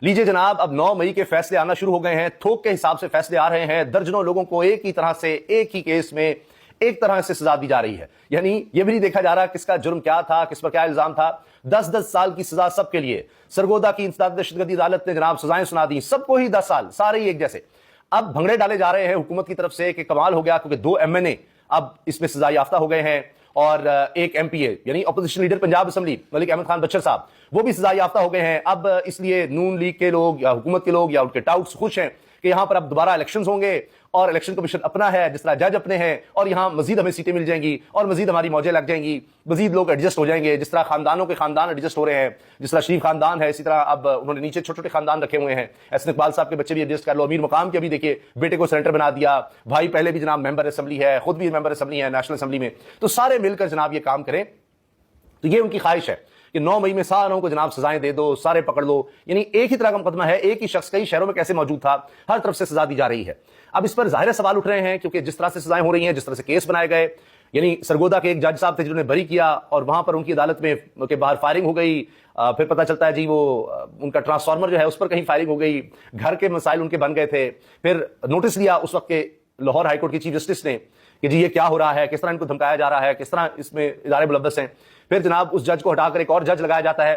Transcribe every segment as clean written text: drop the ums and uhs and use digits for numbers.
लीजिए जनाब, अब 9 मई के फैसले आना शुरू हो गए हैं। थोक के हिसाब से फैसले आ रहे हैं। दर्जनों लोगों को एक ही तरह से, एक ही केस में एक तरह से सजा दी जा रही है। यानी यह भी नहीं देखा जा रहा किसका जुर्म क्या था, किस पर क्या इल्जाम था। 10-10 साल की सजा सबके लिए। सरगोदा की इंसदाद दहशतगर्दी अदालत ने जनाब सजाएं सुना दी, सबको ही 10 साल, सारे ही एक जैसे। अब भंगड़े डाले जा रहे हैं हुकूमत की तरफ से कि कमाल हो गया, क्योंकि 2 MNA अब इसमें सजा याफ्ता हो गए हैं और एक MPA यानी opposition leader Punjab assembly Malik Ahmad Khan Bachar sahab, वो भी सजा याफ्ता हो गए हैं। अब इसलिए नून लीग के लोग या हुकूमत के लोग या उनके टाउट्स खुश हैं कि यहां पर अब दोबारा इलेक्शंस होंगे और इलेक्शन कमीशन अपना है, जिस तरह जज अपने हैं, और यहां मजीद हमें सीटें मिल जाएंगी और मजीद हमारी मौजें लग जाएंगी, मजीद लोग एडजस्ट हो जाएंगे। जिस तरह खानदानों के खानदान एडजस्ट हो रहे हैं, जिस तरह शरीफ खानदान है, इसी तरह अब उन्होंने नीचे छोटे छोटे खानदान रखे हुए हैं। एहसन इकबाल साहब के बच्चे भी एडजस्ट कर लो, अमीर मकाम के अभी देखिए बेटे को सेनेटर बना दिया, भाई पहले भी जनाब मेंबर असेंबली है, खुद भी मेंबर असेंबली है नेशनल असेंबली में। तो सारे मिलकर जनाब ये काम करें, तो ये उनकी ख्वाहिश है कि 9 मई में सारों को जनाब सजाएं दे दो, सारे पकड़ लो। यानी एक ही तरह का मुकदमा है, एक ही शख्स कई शहरों में कैसे मौजूद था, हर तरफ से सजा दी जा रही है। अब इस पर जाहिर सवाल उठ रहे हैं, क्योंकि जिस तरह से सजाएं हो रही हैं, जिस तरह से केस बनाए गए, यानी सरगोदा के एक जज साहब थे जिन्होंने बरी किया और वहां पर उनकी अदालत में के बाहर फायरिंग हो गई। फिर पता चलता है जी वो उनका ट्रांसफार्मर जो है उस पर कहीं फायरिंग हो गई, घर के मसाइल उनके बन गए थे। फिर नोटिस लिया उस वक्त के लाहौर हाईकोर्ट की चीफ जस्टिस ने कि जी ये क्या हो रहा है, किस तरह इनको धमकाया जा रहा है, किस तरह इसमें इदारे मुलव्वस हैं। फिर जनाब उस जज को हटाकर एक और जज लगाया जाता है,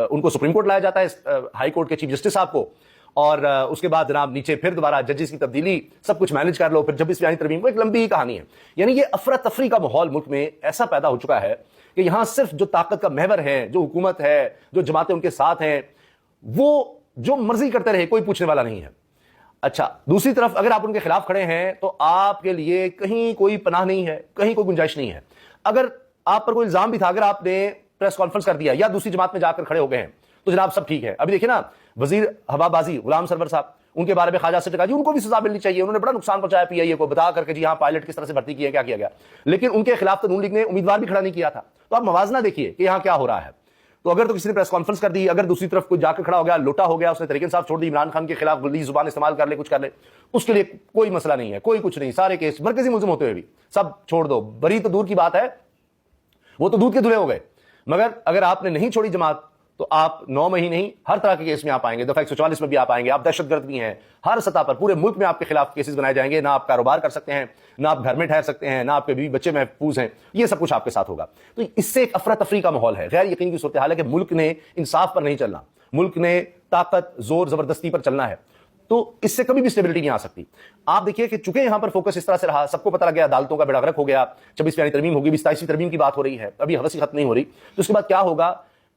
उनको सुप्रीम कोर्ट लाया जाता है, हाई कोर्ट के चीफ जस्टिस साहब को, और उसके बाद जनाब नीचे फिर दोबारा जजेस की तब्दीली, सब कुछ मैनेज कर लो, फिर 26 तरमीम को, एक लंबी ही कहानी है। यानी ये अफरा तफरी का माहौल मुल्क में ऐसा पैदा हो चुका है कि यहां सिर्फ जो ताकत का महवर है, जो हुकूमत है, जो जमातें उनके साथ हैं, वो जो मर्जी करते रहे, कोई पूछने वाला नहीं है। अच्छा, दूसरी तरफ अगर आप उनके खिलाफ खड़े हैं तो आपके लिए कहीं कोई पनाह नहीं है, कहीं कोई गुंजाइश नहीं है। अगर आप पर कोई इल्जाम भी था, अगर आपने प्रेस कॉन्फ्रेंस कर दिया या दूसरी जमात में जाकर खड़े हो गए हैं, तो जनाब सब ठीक है। अभी देखिए ना, वजीर हवाबाजी गुलाम सरवर साहब, उनके बारे में ख्वाजा से कहा जी उनको भी सजा मिलनी चाहिए, उन्होंने बड़ा नुकसान पहुंचाया PIA को, बता करके जी हाँ पायलट किस तरह से भर्ती किया, क्या किया गया। लेकिन उनके खिलाफ तो नून लीग ने उम्मीदवार भी खड़ा नहीं किया था। तो आप मवाजना देखिए कि यहां क्या हो रहा है। तो अगर तो किसी ने प्रेस कॉन्फ्रेंस कर दी, अगर दूसरी तरफ कोई जाकर खड़ा हो गया, लोटा हो गया, उसने तरीके साहब छोड़ दी, इमरान खान के खिलाफ गली जुबान इस्तेमाल कर ले, कुछ कर ले, उसके लिए कोई मसला नहीं है, कोई कुछ नहीं। सारे केस मरकजी मुल्जिम होते हुए भी सब छोड़ दो, बरी तो दूर की बात है, वो तो दूध के धुले हो गए। मगर अगर आपने नहीं छोड़ी जमात तो आप 9 मई नहीं हर तरह के केस में आप आएंगे, दफा 144 में भी आप आएंगे। आप दहशतगर्द भी हैं, हर सतह पर पूरे मुल्क में आपके खिलाफ केसेस बनाए जाएंगे। ना आप कारोबार कर सकते हैं, ना आप घर में ठहर सकते हैं, ना आपके बीवी बच्चे महफूज हैं, ये सब कुछ आपके साथ होगा। तो इससे एक अफरा तफरी का माहौल है, गैर यकीन की सूरत हाल है कि मुल्क ने इंसाफ पर नहीं चलना, मुल्क ने ताकत जोर जबरदस्ती पर चलना है। तो इससे कभी भी स्टेबिलिटी नहीं आ सकती। आप देखिए कि चूंकि यहां पर फोकस इस तरह से रहा, सबको पता लग गया अदालतों का बेड़ा गर्क हो गया, 26वीं तरमीम होगी, 27वीं तरमीम की बात हो रही है, अभी हवस ही खत्म नहीं हो रही। तो उसके बाद क्या होगा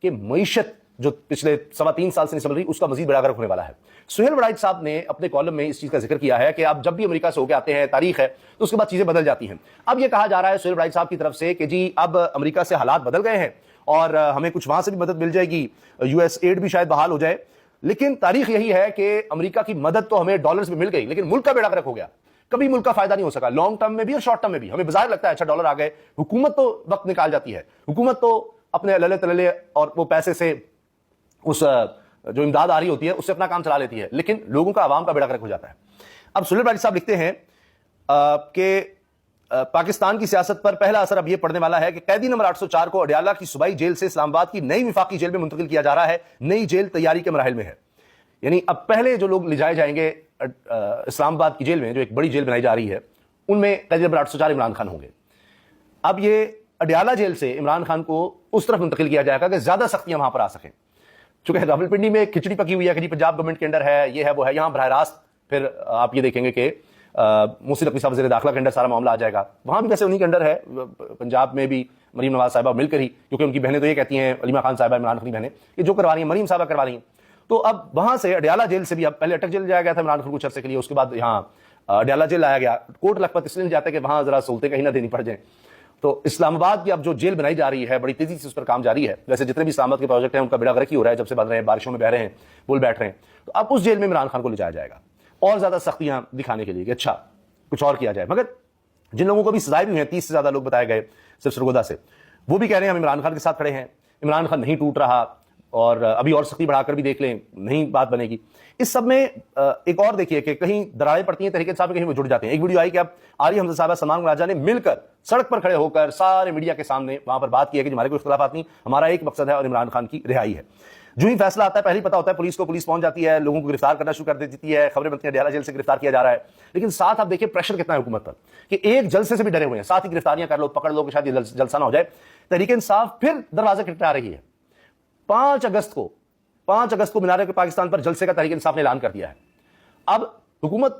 कि मईशत जो पिछले 3.25 साल से नहीं समझ रही, उसका मजीद बेड़ा गर्क होने वाला है। सुहेल वड़ाइच साहब ने अपने कॉलम में इस चीज का जिक्र किया है कि आप जब भी अमेरिका से होकर आते हैं, तारीख है, तो उसके बाद चीजें बदल जाती हैं। अब यह कहा जा रहा है सुहेल वड़ाइच साहब की तरफ से कि जी अब अमेरिका से हालात बदल गए हैं और हमें कुछ वहां से भी मदद मिल जाएगी, US एड भी शायद बहाल हो जाए। लेकिन तारीख यही है कि अमेरिका की मदद तो हमें डॉलर्स में मिल गई, लेकिन मुल्क का बेड़ा गर्क हो गया, कभी मुल्क का फायदा नहीं हो सका, लॉन्ग टर्म में भी और शॉर्ट टर्म में भी। हमें बाजार लगता है अच्छा डॉलर आ गए, हुकूमत तो वक्त निकाल जाती है, हुकूमत तो अपने लले तलले और वो पैसे से उस जो इमदाद आ रही होती है उससे अपना काम चला लेती है, लेकिन लोगों का आवाम का बेड़ा गर्क हो जाता है। अब सुहेल वड़ाइच साहब लिखते हैं कि पाकिस्तान की सियासत पर पहला असर अब यह पड़ने वाला है कि कैदी नंबर 804 को अडयाला की सूबाई जेल से इस्लामाबाद की नई विफाकी जेल में मुंतकिल किया जा रहा है। नई जेल तैयारी के मराहिल में है। यानी अब पहले जो लोग ले जाए जाएंगे इस्लामाबाद की जेल में, जो एक बड़ी जेल बनाई जा रही है, उनमें कैदी नंबर 804 इमरान खान होंगे। अब ये अडयाला जेल से इमरान खान को उस तरफ मुंतकिल किया जाएगा कि ज्यादा सख्तियां वहां पर आ सकें। चूंकि रावलपिंडी में खिचड़ी पकी हुई है कि जी पंजाब गवर्नमेंट के अंडर है, ये है वो है, यहां बरह रास्त फिर आप ये देखेंगे कि मोहसिन नकवी साहब वज़ीर दाखिला के अंडर सारा मामला आ जाएगा। वहां भी वैसे उन्हीं के अंडर है, पंजाब में भी मरीम नवाज साहिबा मिलकर ही, क्योंकि उनकी बहनें तो ये कहती हैं, अलीमा खान साहिबा, इमरान खान की बहनें, कि जो करवा रही हैं मरीम साहिबा करवा रही हैं। तो अब वहां से अडयाला जेल से भी, अब पहले अटक जेल जाया गया था इमरान खान कुछ अरसे के लिए, उसके बाद यहाँ अडयाला जेल लाया गया। कोर्ट लखपत इसलिए जाता है कि वहां जरा सहूलतें कहीं ना देनी पड़ जाए। तो इस्लामाबाद की अब जो जेल बनाई जा रही है, बड़ी तेजी से उस पर काम जारी है। वैसे जितने भी इस्लामाबाद के प्रोजेक्ट हैं उनका बेड़ा गर्क ही हो रहा है, जब से बन रहे हैं, बारिशों में बह रहे हैं, पुल बैठ रहे हैं। तो अब उस जेल में इमरान खान को ले जाया जाएगा और ज्यादा सख्तियां दिखाने के लिए कि अच्छा कुछ और किया जाए। मगर जिन लोगों को भी सजाएं भी हुई हैं, 30 से ज्यादा लोग बताए गए सिर्फ सरगोदा से, वो भी कह रहे हैं हम इमरान खान के साथ खड़े हैं, इमरान खान नहीं टूट रहा और अभी और सख्ती बढ़ाकर भी देख लें, नहीं बात बनेगी। इस सब में एक और देखिए कि कहीं दरारें पड़ती हैं तहरीक इंसाफ में, कहीं वो जुड़ जाते हैं। एक वीडियो आई कि अब आरिफ हमजा साहब, सलमान राजा ने मिलकर सड़क पर खड़े होकर सारे मीडिया के सामने वहां पर बात की है कि हमारे कोई इख्तिलाफात नहीं, हमारा एक मकसद है और इमरान खान की रिहाई है। جو ہی فیصلہ آتا ہے پہلے ہی پتا ہوتا ہے پولیس کو، پولیس پہنچ جاتی ہے، لوگوں کو گرفتار کرنا شروع کر دیتی ہے، خبریں بنتی ہیں ڈیالہ جیل سے گرفتار کیا جا رہا ہے. لیکن ساتھ آپ دیکھیں پریشر کتنا ہے حکومت پر کہ ایک جلسے سے بھی ڈرے ہوئے ہیں، ساتھ ہی گرفتاریاں کر لو، پکڑ لو کہ شاید یہ جلسہ نہ ہو جائے. تحریک انصاف پھر دروازے کھٹکھٹا رہی ہے. 5 اگست کو مینار پاکستان پر جلسے کا تحریک انصاف نے اعلان کر دیا ہے. اب حکومت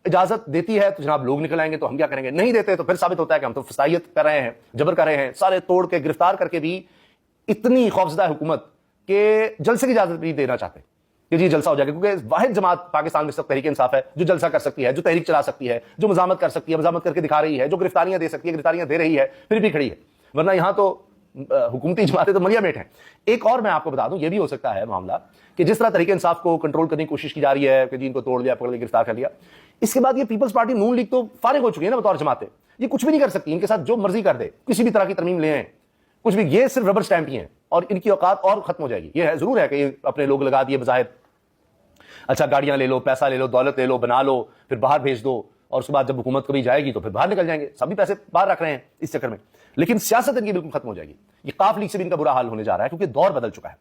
اجازت دیتی ہے تو جناب لوگ نکل آئیں گے تو ہم کیا کریں گے، نہیں دیتے تو پھر ثابت ہوتا ہے کہ ہم تو فسائیت کر رہے ہیں، جبر کر رہے ہیں، سارے توڑ کے گرفتار کر کے بھی اتنی خوفزدہ حکومت کہ جلسے کی اجازت نہیں دینا چاہتے کہ جی جلسہ ہو جائے گا. کیونکہ واحد جماعت پاکستان میں تحریک انصاف ہے جو جلسہ کر سکتی ہے، جو تحریک چلا سکتی ہے، جو مزاحمت کر سکتی ہے، مزاحمت کر کے دکھا رہی ہے، جو گرفتاریاں دے سکتی ہے، گرفتاریاں دے رہی ہے، پھر بھی کھڑی ہے. ورنہ یہاں تو حکومتی جماعتیں تو ملیا میٹ ہیں. ایک اور میں آپ کو بتا دوں، یہ بھی ہو سکتا ہے معاملہ کہ جس طرح تحریک انصاف کو کنٹرول کرنے کی کوشش کی جا رہی ہے کہ جی ان کو توڑ لیا، پکڑ لیا، گرفتار کر لیا، اس کے بعد یہ پیپلز پارٹی نون لیگ تو فارغ ہو چکی ہے نا بطور جماعتیں. یہ کچھ بھی نہیں کر سکتی، ان کے ساتھ جو مرضی کر دے، کسی بھی طرح کی ترمیم لے آئیں، کچھ بھی، یہ صرف ربر سٹیمپ ہی ہیں اور ان کی اوقات اور ختم ہو جائے گی. یہ ہے ضرور ہے کہ یہ اپنے لوگ لگا دیے بظاہر، اچھا گاڑیاں لے لو، پیسہ لے لو، دولت لے لو، بنا لو، پھر باہر بھیج دو، اور اس کے بعد جب حکومت کبھی جائے گی تو پھر باہر نکل جائیں گے. سبھی پیسے باہر رکھ رہے ہیں اس چکر میں. لیکن سیاست ان کی بالکل ختم ہو جائے گی. یہ قاف لیگ سے بھی ان کا برا حال ہونے جا رہا ہے کیونکہ دور بدل چکا ہے.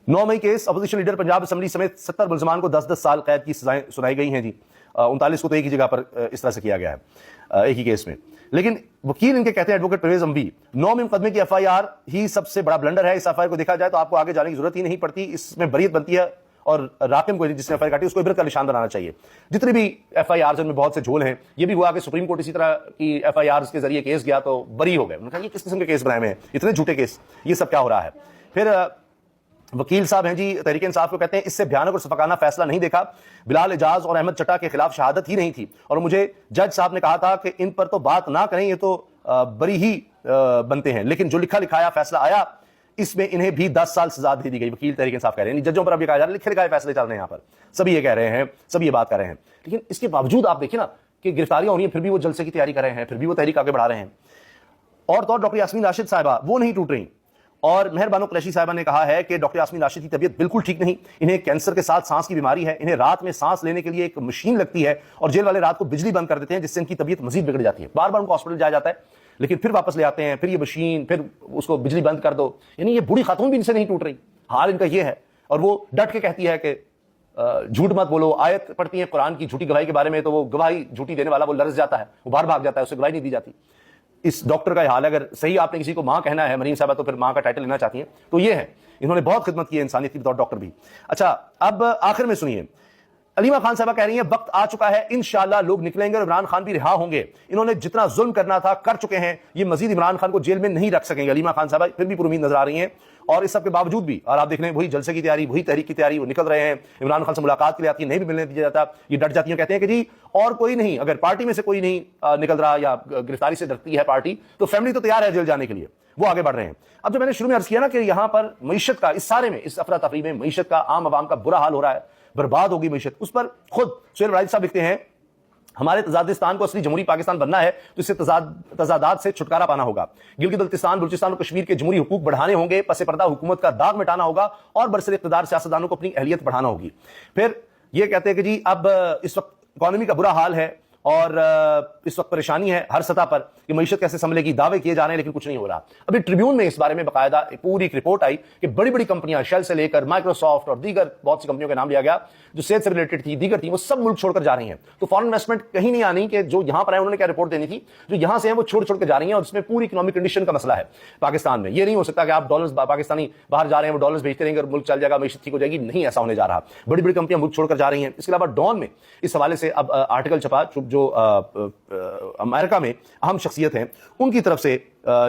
9 مئی کیس، اپوزیشن لیڈر پنجاب اسمبلی سمیت 70 ملزمان کو 10 سال قید کی سزائیں سنائی گئی ہیں جی. 39 کو تو ایک ہی جگہ پر اس طرح سے کیا گیا ہے ایک ہی کیس میں. لیکن وکیل ان کے کہتے ہیں ایڈوکیٹ پرویز اموی 9 میں مقدمے کی FIR ہی سب سے بڑا بلنڈر ہے. اس FIR کو دیکھا جائے تو آپ کو آگے جانے کی ضرورت ہی نہیں پڑتی، اس میں بریت بنتی ہے اور راکم کو جس نے FIR کاٹی اس کو عبرت کا نشان بنانا چاہیے. جتنے بھی FIRs میں بہت سے جھول ہیں. یہ بھی ہوا کہ سپریم کورٹ اسی طرح کی FIRs کے ذریعے کیس گیا تو بری ہو گئے. انہوں نے کہا یہ کس قسم کے کیس بنائے ہوئے ہیں، اتنے جھوٹے کیس، یہ سب کیا ہو رہا ہے. پھر وکیل صاحب ہیں جی تحریک انصاف کو، کہتے ہیں اس سے بھیانک اور شفقانہ فیصلہ نہیں دیکھا. بلال اعجاز اور احمد چٹا کے خلاف شہادت ہی نہیں تھی اور مجھے جج صاحب نے کہا تھا کہ ان پر تو بات نہ کریں، یہ تو بری ہی بنتے ہیں، لیکن جو لکھا لکھایا فیصلہ آیا اس میں انہیں بھی 10 سال سزا دے دی گئی. وکیل تحریک انصاف کہہ رہے ہیں ججوں پر اب یہ کہا جا رہا ہے لکھے لکھائے فیصلے چل رہے ہیں، یہاں پر سبھی یہ کہہ رہے ہیں، سبھی یہ بات کر رہے ہیں. لیکن اس کے باوجود آپ دیکھیں نا کہ گرفتاریاں ہو رہی ہیں، پھر بھی وہ جلسے کی تیاری کر رہے ہیں، پھر بھی وہ تحریک آگے بڑھا رہے ہیں. اور تو ڈاکٹر یاسمین راشد صاحبہ وہ نہیں ٹوٹ رہی. اور مہر بانو قریشی صاحبہ نے کہا ہے کہ ڈاکٹر یاسمین راشد کی طبیعت بالکل ٹھیک نہیں، انہیں کینسر کے ساتھ سانس کی بیماری ہے، انہیں رات میں سانس لینے کے لیے ایک مشین لگتی ہے اور جیل والے رات کو بجلی بند کر دیتے ہیں جس سے ان کی طبیعت مزید بگڑ جاتی ہے. بار بار ان کو ہاسپٹل جایا جاتا ہے لیکن پھر واپس لے آتے ہیں، پھر یہ مشین، پھر اس کو بجلی بند کر دو. یعنی یہ بوڑھی خاتون بھی ان سے نہیں ٹوٹ رہی، حال ان کا یہ ہے. اور وہ ڈٹ کے کہتی ہے کہ جھوٹ مت بولو. آیت پڑھتی ہیں قرآن کی جھوٹی گواہی کے بارے میں تو وہ گواہی جھوٹی دینے والا وہ لرز جاتا ہے، وہ باہر بھاگ جاتا ہے، اسے گواہی نہیں دی جاتی. اس ڈاکٹر کا حال ہے. اگر صحیح آپ نے کسی کو ماں کہنا ہے مریم صاحبہ تو پھر ماں کا ٹائٹل لینا چاہتی ہیں تو یہ ہے. انہوں نے بہت خدمت کی ہے انسانیت کی بطور ڈاکٹر بھی. اچھا اب آخر میں سنیے، علیمہ خان صاحبہ کہہ رہی ہیں وقت آ چکا ہے، انشاءاللہ لوگ نکلیں گے اور عمران خان بھی رہا ہوں گے. انہوں نے جتنا ظلم کرنا تھا کر چکے ہیں، یہ مزید عمران خان کو جیل میں نہیں رکھ سکیں گے. علیمہ خان صاحبہ پھر بھی پر امید نظر آ رہی ہیں اور اس سب کے باوجود بھی. اور آپ دیکھ رہے ہیں وہی جلسے کی تیاری، وہی تحریک کی تیاری، وہ نکل رہے ہیں. عمران خان سے ملاقات کے لیے آتی ہے، نہیں بھی ملنے دیا جاتا، یہ ڈٹ جاتی ہیں، کہتے ہیں کہ جی اور کوئی نہیں، اگر پارٹی میں سے کوئی نہیں نکل رہا یا گرفتاری سے ڈرتی ہے پارٹی تو فیملی تو تیار ہے جیل جانے کے لیے. وہ آگے بڑھ رہے ہیں. اب جو میں نے شروع میں عرض کیا نا کہ یہاں پر معیشت کا، اس سارے میں، اس افراتفری میں معیشت کا، عام عوام کا برا حال ہو رہا ہے، برباد ہوگی معیشت. اس پر خود سہیل وڑائچ صاحب لکھتے ہیں ہمارے تضادستان کو اصلی جمہوری پاکستان بننا ہے تو اس سے تضادات سے چھٹکارا پانا ہوگا. گلگت بلتستان، بلوچستان اور کشمیر کے جمہوری حقوق بڑھانے ہوں گے، پس پردہ حکومت کا داغ مٹانا ہوگا اور برسر اقتدار سیاستدانوں کو اپنی اہلیت بڑھانا ہوگی. پھر یہ کہتے ہیں کہ جی اب اس وقت اکانومی کا برا حال ہے اور اس وقت پریشانی ہے ہر سطح پر کہ معیشت کیسے سنبھلے گی. دعوے کیے جا رہے ہیں لیکن کچھ نہیں ہو رہا. ابھی ٹریبیون میں اس بارے میں باقاعدہ پوری ایک رپورٹ آئی کہ بڑی بڑی کمپنیاں، شیل سے لے کر مائکروسافٹ اور دیگر بہت سی کمپنیوں کا نام لیا گیا جو صحت سے ریلیٹڈ تھی، دیگر تھی، وہ سب ملک چھوڑ کر جا رہی ہیں. تو فارن انویسٹمنٹ کہیں نہیں آنی کہ جو یہاں پر ہیں انہوں نے کیا رپورٹ دینی تھی، جو یہاں سے ہیں وہ چھوڑ کے جا رہی ہیں. اور اس میں پوری اکنامک کنڈیشن کا مسئلہ ہے پاکستان میں. یہ نہیں ہو سکتا کہ آپ ڈالرز پاکستانی باہر جا رہے ہیں وہ ڈالرز بھیجتے رہیں گے اور ملک چل جائے گا، معیشت ٹھیک ہو جائے گی. نہیں ایسا ہونے جا رہا. بڑی بڑی کمپنیاں ملک چھوڑ کر جا رہی ہیں. اس کے علاوہ ڈان میں اس حوالے سے اب آرٹیکل چھپا جو امریکہ میں اہم شخصیت ہیں ان کی طرف سے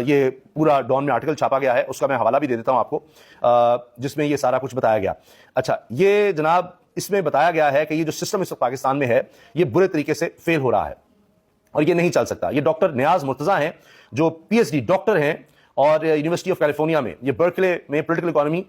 یہ پورا ڈان میں آرٹیکل چھاپا گیا ہے. اس کا میں حوالہ بھی دے دیتا ہوں آپ کو جس میں یہ سارا کچھ بتایا گیا. اچھا یہ جناب اس میں بتایا گیا ہے کہ یہ جو سسٹم اس وقت پاکستان میں ہے یہ برے طریقے سے فیل ہو رہا ہے اور یہ نہیں چل سکتا. یہ ڈاکٹر نیاز مرتضیٰ ہیں جو PhD ڈاکٹر ہیں اور یونیورسٹی آف کیلیفورنیا میں یہ برکلے میں پولیٹیکل اکانومی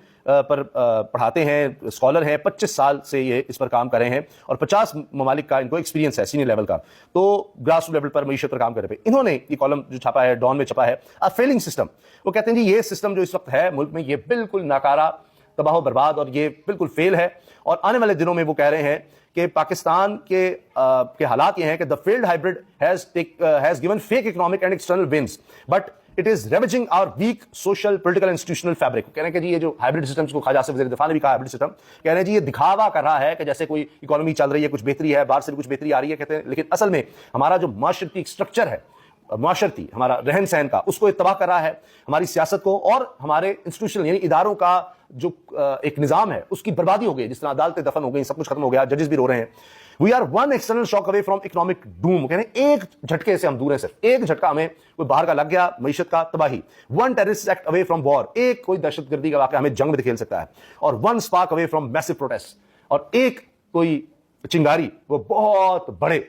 پر پڑھاتے ہیں، اسکالر ہیں. 25 سال سے یہ اس پر کام کر رہے ہیں اور 50 ممالک کا ان کو ایکسپیرینس ہے سینئر لیول کا. تو گراس روٹ لیول پر معیشت پر کام کر رہے ہیں. انہوں نے یہ کالم جو چھاپا ہے ڈان میں چھپا ہے فیلنگ سسٹم. وہ کہتے ہیں جی یہ سسٹم جو اس وقت ہے ملک میں یہ بالکل ناکارہ، تباہ و برباد اور یہ بالکل فیل ہے. اور آنے والے دنوں میں وہ کہہ رہے ہیں کہ پاکستان کے حالات یہ ہیں کہ the failed hybrid has given fake economic and external wins but it is damaging our weak social political institutional fabric. कह रहे हैं कि जी ये जो हाइब्रिड सिस्टम को खाजा से वज़ीर दिफा ने भी कहा हाइब्रिड सिस्टम, कह रहे हैं जी ये दिखावा कर रहा है कि जैसे कोई इकोनॉमी चल रही है, कुछ बेहतरी है, बाहर से भी कुछ बेहतरी आ रही है, कहते हैं, लेकिन असल में हमारा जो माशरती स्ट्रक्चर है, माशरती हमारा रहन सहन का, उसको ये तबाह कर रहा है, हमारी सियासत को और हमारे इंस्टीट्यूशन यानी इदारों का जो एक निजाम है उसकी बर्बादी हो गई। जिस तरह अदालतें दफन हो गई, सब कुछ खत्म हो गया, जजेस भी रो रहे हैं। We are one external shock away from economic doom. कहते हैं एक झटके से हम दूर हैं, सिर्फ एक झटका हमें कोई बाहर का लग गया, मईशत का तबाही। One terrorist act away from war, एक कोई दहशतगर्दी का वाक़या हमें जंग में धकेल सकता है। और one spark away from massive protest, और एक कोई चिंगारी वो बहुत बड़े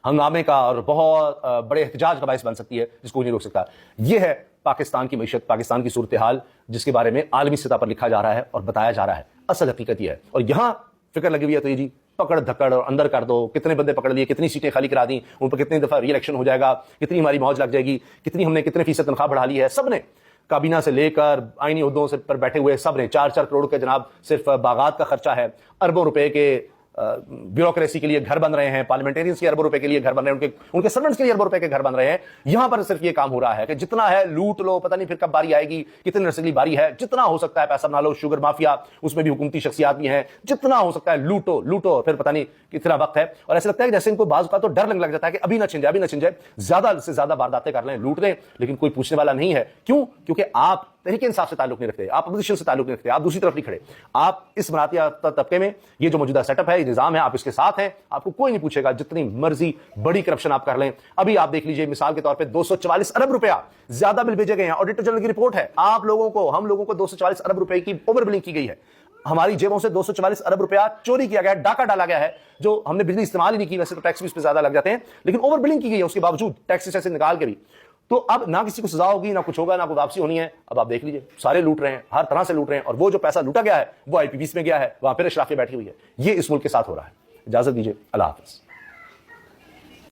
हंगामे का और बहुत बड़े एहतजाज का बायस बन सकती है, जिसको नहीं रोक सकता। यह है पाकिस्तान की मईशत, पाकिस्तान की सूरत हाल, जिसके बारे में आलमी सतह पर लिखा जा रहा है और बताया जा रहा है। असल हकीकत यह है, और यहां फिक्र लगी हुई है तो ये जी पकड़ धक्कड़ और अंदर कर दो, कितने बंदे पकड़ लिए, कितनी सीटें खाली करा दी, उन पर कितनी दफा री इलेक्शन हो जाएगा, कितनी हमारी मौज लग जाएगी, कितनी हमने कितने फीसद तनख्वाह बढ़ा ली है। सबने काबीना से लेकर आईनी उहदों से पर बैठे हुए सब ने 4-4 करोड़ के जनाब सिर्फ बागात का खर्चा है, अरबों रुपए के ब्यूरोक्रेसी के लिए घर बन रहे हैं, पार्लियामेंटेरियंस के अरबों रुपए के लिए घर बन रहे हैं, उनके सर्वेंट्स के लिए अरबों रुपए के घर बन रहे हैं। यहां पर सिर्फ ये काम हो रहा है कि जितना है लूट लो, पता नहीं फिर कब बारी आएगी, कितनी नस्ली बारी है, जितना हो सकता है पैसा बना लो। शुगर माफिया, उसमें भी हुकूमती शख्सियात भी हैं, जितना हो सकता है लूटो लूटो, फिर पता नहीं कितना वक्त है। और ऐसा लगता है कि जैसे इनको बाज़ का तो डर लगने लग जाता है कि अभी ना छिन जाए, अभी ना छिन जाए, ज्यादा से ज्यादा वारदातें कर लें, लूट लें, लेकिन कोई पूछने वाला नहीं है। क्यों? क्योंकि आप तहरीके इंसाफ से ताल्लुक नहीं रखते, आप अपोजिशन से ताल्लुक नहीं रखते, आप दूसरी तरफ नहीं खड़े। आप इस मरातिया तबके में ये जो मौजूदा सेटअप है, ये निजाम है, आप इसके साथ हैं, आपको कोई नहीं पूछेगा, जितनी मर्जी बड़ी करप्शन आप कर लें। अभी आप देख लीजिए, मिसाल के तौर पे 244 अरब रुपया ज्यादा बिल भेजे गए हैं। ऑडिटर जनरल की रिपोर्ट है, आप लोगों को, हम लोगों को 244 अरब रुपए की ओवर बिलिंग की गई है। हमारी जेबों से 244 अरब रुपया चोरी किया गया है, डाका डाला गया है, जो हमने बिजली इस्तेमाल ही नहीं की। वैसे तो टैक्स भी इस पर ज्यादा लग जाते हैं, लेकिन ओवर बिलिंग की गई है उसके बावजूद, टैक्स से निकाल के भी। तो अब ना किसी को सजा होगी, ना कुछ होगा, ना कोई वापसी होनी है। अब आप देख लीजिए, सारे लूट रहे हैं, हर तरह से लूट रहे हैं, और वो जो पैसा लूटा गया है वो IPPs में गया है, वहां पर अशराफिया बैठी हुई है। ये इस मुल्क के साथ हो रहा है। इजाजत दीजिए, अल्लाह हाफिज।